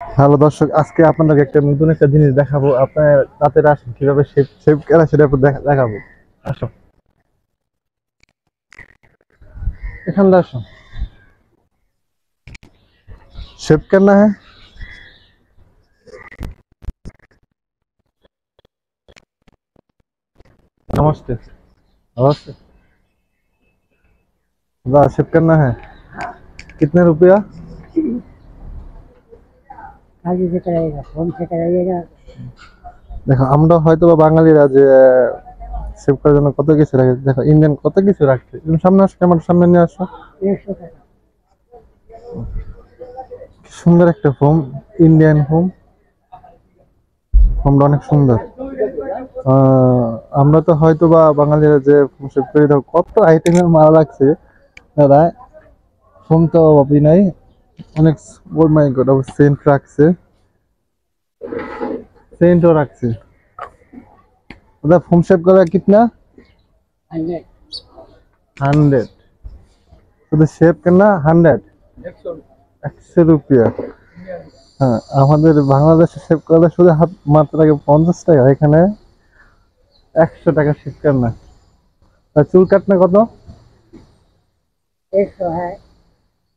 Hello দর্শক, আজকে আপনাদেরকে একটা নতুন একটা জিনিস দেখাবো। আপনার দাঁতের আসুন কিভাবে শেপ শেপ করা সেটা দেখাবো। আসো, এখানে আসো। शेप करना है। नमस्ते। नमस्ते। शेप करना है। कितने रुपया? आगे से कराइएगा, फोन से कराइएगा। দেখো, আমরা হয়তো বা বাঙালিরা যে সেভ করার জন্য কত কিছু রাখে। দেখো, ইন্ডিয়ান কত কিছু রাখছে। তুমি সামনে আসো, ক্যামেরার সামনে নিয়ে আসো। 100 টাকা। কি সুন্দর একটা ফোম, ইন্ডিয়ান ফোম। ফোমটা অনেক সুন্দর। আমরা তো হয়তো বা বাঙালিরা যে ফোম সেভ করি, দেখো কত আইটেমের মাল রাখছে দাদা। ফোম তো অভাবই নাই। অনেক, ও মাই গড, সেন্ট রাখছে, সেন্টও রাখছে। দাদা ফোম সেভ করা कितना? 100 100। শুধু শেপ কেনা 100, 100 রুপিয়া। হ্যাঁ, আমাদের বাংলাদেশে শেপ করলে শুধু হাত মাত্র লাগে 50 টাকা, এখানে 100 টাকা শেপ কেনা। আর চুল কাটনা কত? 100 है।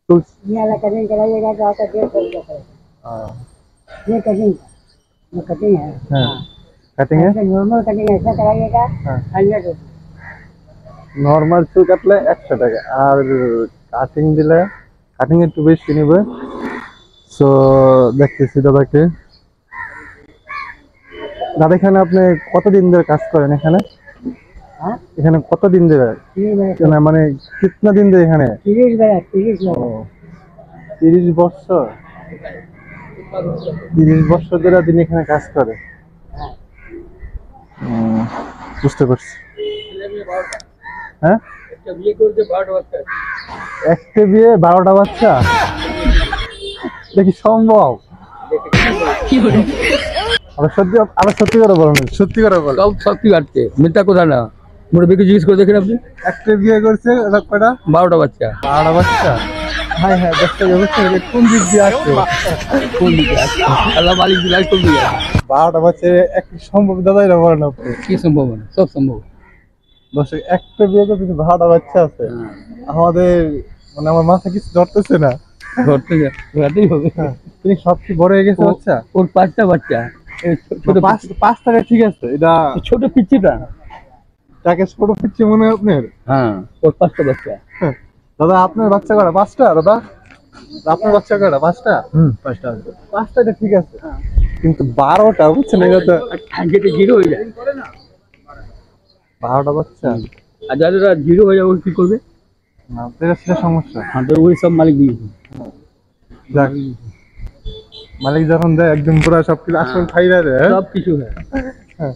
চুল ये वाला कटिंग कराइएगा तो आपका 150 रुपया पड़ेगा। ये कटिंग जो कटिंग है, হ্যাঁ, हाँ, কাটিং এ ऐसे नॉर्मल कटिंग ऐसा कराइएगा হ্যাঁ, 100 रुपये। নরমাল চুল কাটলে 100 টাকা, আর কাটিং দিলে কাটিং একটু বেশি নেবে। সো দেখতেছি দাদাকে। দাদা, এখানে আপনি কতদিন ধরে কাজ করেন? এখানে हाँ, এখানে কতদিন ধরে? 30 मिनट, না মানে কিতনা দিন ধরে এখানে? 30 मिनट, 30 ও, मिनट। 30 বছর। 30 বছর ধরে তিনি এখানে কাজ করে। हाँ, বুঝতে পারছি। হ্যাঁ, একটা বিয়ে 12টা বাচ্চা, দেখি সম্ভব? আবার সত্যি করে বলেন, সত্যি করে বলেন। সব সত্যি কাটছে, মিথ্যা কথা না। মুরব্বীকে জিজ্ঞেস করে দেখেন আপনি। একটা বিয়ে করছে, কয়টা? 12টা বাচ্চা। 12টা বাচ্চা। হ্যাঁ হ্যাঁ, দেখতে হবে কোন দিক দিয়ে আসছে। কোন দিকে আছে? আল্লাহ মালিক দিলাই কোন দিকে আছে? 12টা বাচ্চা একটা সম্ভব দাদাই না বলেন আপনি? কি সম্ভব না, সব সম্ভব। দর্শক, একটা বিয়ে করতে 12টা বাচ্চা আছে। আমাদের মানে আমার মাথা কিছু ধরতেছে না। ধরতে ধরতেই হবে। তিনি সবচেয়ে বড় হয়ে গেছে বাচ্চা। ওর 5টা বাচ্চা। এই ছোট 5টাকা ঠিক আছে, এটা ছোট পিচ্চিটা। তাকে ছোট পিচ্ছি মনে হয় আপনার? হ্যাঁ, ওর 5টা বাচ্চা। দাদা, আপনার বাচ্চা কয়টা? 5টা দাদা? আপনার বাচ্চা কয়টা? 5টা? 5টা। 5টা এটা ঠিক আছে, কিন্তু 12টা বুঝছেন, এটা তো যেটা জিরো হয়ে যায়। 12টা বাচ্চা। আর যারা জিরো হয়ে যাবে ওরা কি করবে? না, এটা সেটা সমস্যা। হ্যাঁ, তো ওই সব মালিক দিয়েছে। যাক, মালিক যখন দেয় একদম পুরো সবকিছু আসল খাই দেয়। সব কিছু হয়। হ্যাঁ।